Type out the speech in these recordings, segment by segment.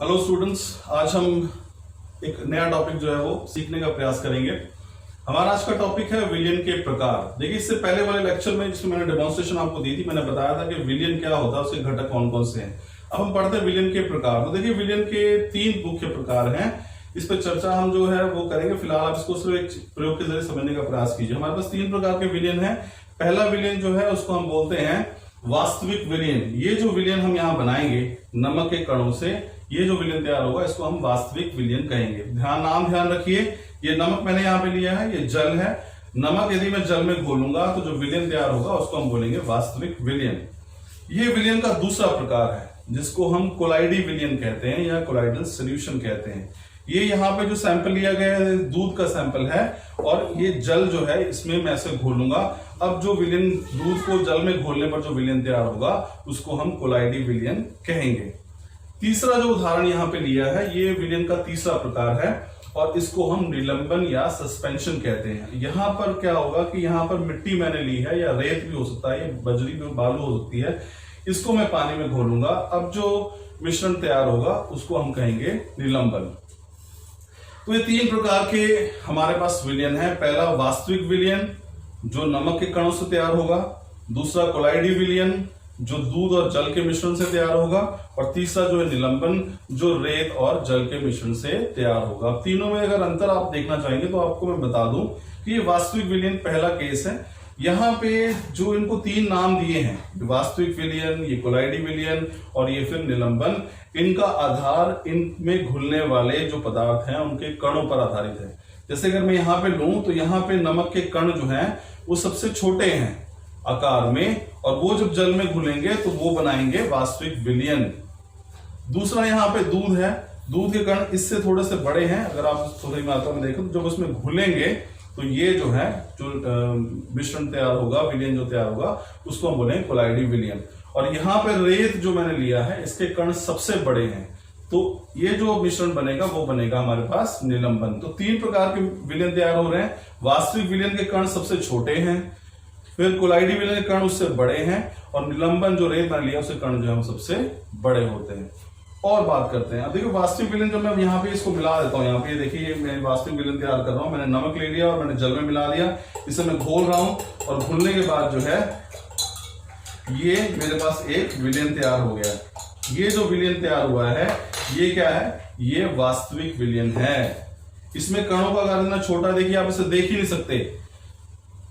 Hello students, आज हम एक नया टॉपिक जो है वो सीखने का प्रयास करेंगे। हमारा आज का टॉपिक है विलियन के प्रकार। देखिए, इससे पहले वाले लेक्चर में जिसमें मैंने डेमोन्स्ट्रेशन आपको दी थी, मैंने बताया था कि विलियन क्या होता है, उसके घटक कौन कौन से हैं। अब हम पढ़ते हैं विलियन के प्रकार। तो देखिए, विलियन के 3 मुख्य प्रकार हैं। इस पर चर्चा हम जो है वो करेंगे। फिलहाल आप इसको सिर्फ एक प्रयोग के जरिए समझने का प्रयास कीजिए। हमारे पास 3 प्रकार के विलियन है। पहला विलियन जो है उसको हम बोलते हैं वास्तविक विलियन। ये जो विलियन हम यहाँ बनाएंगे नमक के कणों से, ये जो विलियन तैयार होगा इसको हम वास्तविक विलियन कहेंगे। ध्यान रखिए, ये नमक मैंने यहाँ पे लिया है, ये जल है। नमक यदि मैं जल में घोलूंगा तो जो विलियन तैयार होगा उसको हम बोलेंगे वास्तविक विलियन। ये विलियन का दूसरा प्रकार है जिसको हम कोलाइडी विलियन कहते हैं या कोलाइडल सोल्यूशन कहते हैं। ये यहाँ पे जो सैंपल लिया गया है दूध का सैंपल है और ये जल जो है इसमें मैं ऐसे घोलूंगा। अब जो विलियन, दूध को जल में घोलने पर जो विलियन तैयार होगा उसको हम कोलाइडी विलियन कहेंगे। तीसरा जो उदाहरण यहाँ पे लिया है ये विलियन का तीसरा प्रकार है और इसको हम निलंबन या सस्पेंशन कहते हैं। यहाँ पर क्या होगा कि यहाँ पर मिट्टी मैंने ली है या रेत भी हो सकता है, बजरी भी, बालू हो सकती है। इसको मैं पानी में घोलूंगा। अब जो मिश्रण तैयार होगा उसको हम कहेंगे निलंबन। तो ये 3 प्रकार के हमारे पास विलियन है। पहला वास्तविक विलियन जो नमक के कणों से तैयार होगा, दूसरा कोलाइडी विलियन जो दूध और जल के मिश्रण से तैयार होगा, और तीसरा जो है निलंबन जो रेत और जल के मिश्रण से तैयार होगा। तीनों में अगर अंतर आप देखना चाहेंगे तो आपको मैं बता दूं कि ये वास्तविक विलियन पहला केस है। यहाँ पे जो इनको 3 नाम दिए हैं, वास्तविक विलियन, ये कोलाइडी विलियन और ये फिर निलंबन, इनका आधार इनमें घुलने वाले जो पदार्थ हैं उनके कणों पर आधारित है। जैसे अगर मैं यहाँ पे लूं तो यहाँ पे नमक के कण जो हैं वो सबसे छोटे हैं आकार में, और वो जब जल में घुलेंगे तो वो बनाएंगे वास्तविक विलियन। दूसरा यहाँ पे दूध है, दूध के कण इससे थोड़े से बड़े हैं। अगर आप थोड़ी मात्रा में देखें तो जब उसमें घुलेंगे तो ये जो है जो मिश्रण तैयार होगा, विलियन जो तैयार होगा उसको हम बोलेंगे कोलाइडी विलियन। और यहाँ पे रेत जो मैंने लिया है इसके कण सबसे बड़े हैं, तो ये जो मिश्रण बनेगा वो बनेगा हमारे पास निलंबन। तो 3 प्रकार के विलियन तैयार हो रहे हैं। वास्तविक विलियन के कण सबसे छोटे हैं, फिर कोलाइडी विलियन के कण उससे बड़े हैं, और निलंबन जो रेत मैंने लिया उसके कण जो है सबसे बड़े होते हैं। और बात करते हैं, अब देखिए वास्तविक विलियन जो मैं यहाँ पे इसको मिला देता हूँ। यहाँ पे देखिए मैं वास्तविक विलियन तैयार कर रहा हूँ। मैंने नमक ले लिया और मैंने जल में मिला दिया, इसे मैं घोल रहा हूँ और घुलने के बाद जो है ये मेरे पास एक विलियन तैयार हो गया। ये जो विलियन तैयार हुआ है ये क्या है, ये वास्तविक विलियन है। इसमें कणों का आकार इतना छोटा, देखिए आप इसे देख ही नहीं सकते।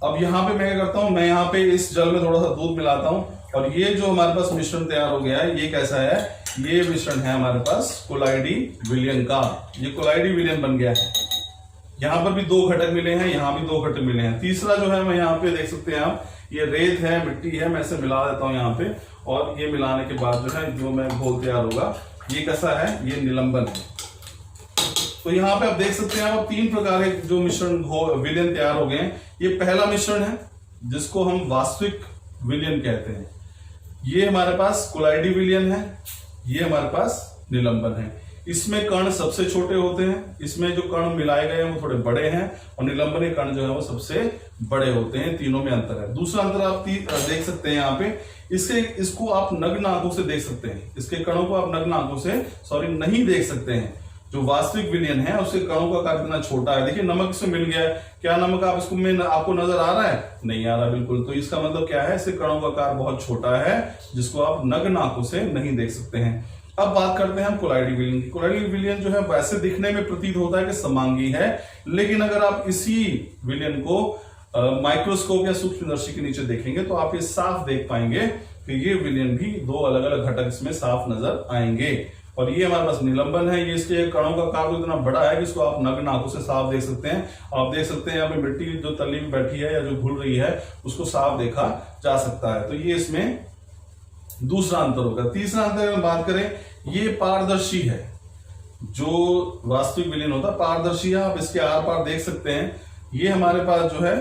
अब यहाँ पे मैं क्या करता हूं, मैं यहाँ पे इस जल में थोड़ा सा दूध मिलाता हूं और ये जो हमारे पास मिश्रण तैयार हो गया है ये कैसा है, ये मिश्रण है हमारे पास कोलाइडी विलियन का। ये कोलाइडी विलियन बन गया है। यहाँ पर भी 2 घटक मिले हैं, यहाँ भी 2 घटक मिले हैं। तीसरा जो है मैं यहाँ पे देख सकते हैं आप, ये रेत है, मिट्टी है, मैं इसे मिला देता हूँ यहाँ पे, और ये मिलाने के बाद जो है जो मैं घोल तैयार होगा ये कैसा है, ये निलंबन है। तो यहाँ पे आप देख सकते हैं आप 3 प्रकार के जो मिश्रण विलियन तैयार हो गए हैं। ये पहला मिश्रण है जिसको हम वास्तविक विलियन कहते हैं। ये हमारे पास कोलाइडी विलियन है, ये हमारे पास निलंबन है। इसमें कण सबसे छोटे होते हैं, इसमें जो कण मिलाए गए हैं वो थोड़े बड़े हैं, और निलंबन के कण जो है वो सबसे बड़े होते हैं। तीनों में अंतर है। दूसरा अंतर आप देख सकते हैं यहाँ पे, इसको आप नग्न आंखों से देख सकते हैं। इसके कणों को आप नग्न आंखों से नहीं देख सकते हैं। जो वास्तविक विलियन है उसके कणों का आकार कितना छोटा है। देखिए नमक से मिल गया है, क्या नमक आप इसको में आपको नजर आ रहा है, नहीं आ रहा बिल्कुल। तो इसका मतलब क्या है, इसके कणों का आकार बहुत छोटा है जिसको आप नग्न आंखों से नहीं देख सकते हैं। अब बात करते हैं हम कोलाइडी विलियन की। कोलाइडी विलियन जो है वैसे दिखने में प्रतीत होता है कि समांगी है, लेकिन अगर आप इसी विलियन को माइक्रोस्कोप या सूक्ष्मदर्शी के नीचे देखेंगे तो आप ये साफ देख पाएंगे कि ये विलियन भी 2 अलग अलग घटक इसमें साफ नजर आएंगे। और ये हमारे पास निलंबन है। ये इसके कणों का आकार तो इतना बड़ा है कि इसको आप नग्न आंखों से साफ देख सकते हैं। आप देख सकते हैं यहाँ पे मिट्टी जो तली में बैठी है या जो घुल रही है उसको साफ देखा जा सकता है। तो ये इसमें दूसरा अंतर होगा। तीसरा अंतर अगर बात करें, ये पारदर्शी है। जो वास्तविक विलियन होता है पारदर्शी है, आप इसके आर पार देख सकते हैं। ये हमारे पास जो है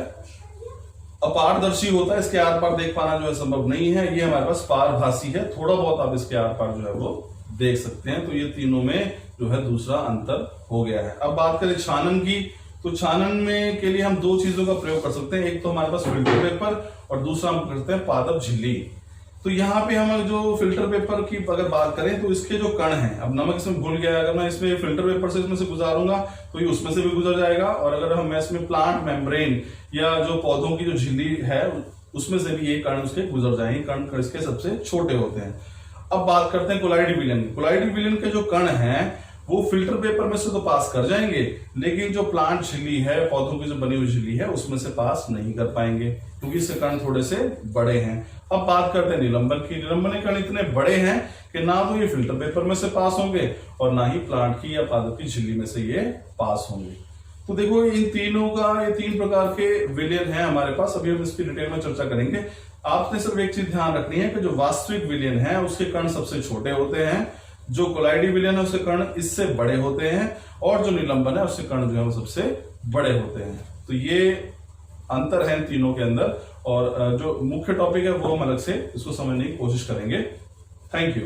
अपारदर्शी होता है, इसके आर पार देख पाना जो है संभव नहीं है। ये हमारे पास पारभासी है, थोड़ा बहुत आप इसके आर पार जो है वो देख सकते हैं। तो ये तीनों में जो है दूसरा अंतर हो गया है। अब बात करें छानन की, तो छानन में के लिए हम 2 चीजों का प्रयोग कर सकते हैं। एक तो हमारे पास फिल्टर पेपर और दूसरा हम करते हैं पादप झिल्ली। तो यहाँ पे हम जो फिल्टर पेपर की अगर बात करें तो इसके जो कण हैं, अब नमक इसमें घुल गया है, अगर मैं इसमें फिल्टर पेपर से इसमें से गुजारूंगा तो ये उसमें से भी गुजर जाएगा, और अगर मैं इसमें प्लांट मेम्ब्रेन या जो पौधों की जो झिल्ली है उसमें से भी ये कण उसके गुजर जाएंगे। कण इसके सबसे छोटे होते हैं। अब बात करते हैं कोलाइडी विलियन। कोलाइडी विलियन के जो कण हैं वो फिल्टर पेपर में से तो पास कर जाएंगे, लेकिन जो प्लांट झिल्ली है, पौधों की जो बनी हुई झिल्ली है, उसमें से पास नहीं कर पाएंगे क्योंकि इसके कण थोड़े से बड़े हैं। अब बात करते हैं निलंबन की। निलंबन के कण इतने बड़े हैं कि ना तो ये फिल्टर पेपर में से पास होंगे और ना ही प्लांट की या पादप की झिल्ली में से ये पास होंगे। तो देखो इन तीनों का, ये 3 प्रकार के विलियन है हमारे पास। अभी हम इसकी डिटेल में चर्चा करेंगे। आपने सिर्फ एक चीज ध्यान रखनी है कि जो वास्तविक विलियन है उसके कण सबसे छोटे होते हैं, जो कोलाइडी विलियन है उसके कण इससे बड़े होते हैं, और जो निलंबन है उसके कण जो है वो सबसे बड़े होते हैं। तो ये अंतर है इन तीनों के अंदर, और जो मुख्य टॉपिक है वो हम अलग से इसको समझने की कोशिश करेंगे। Thank you.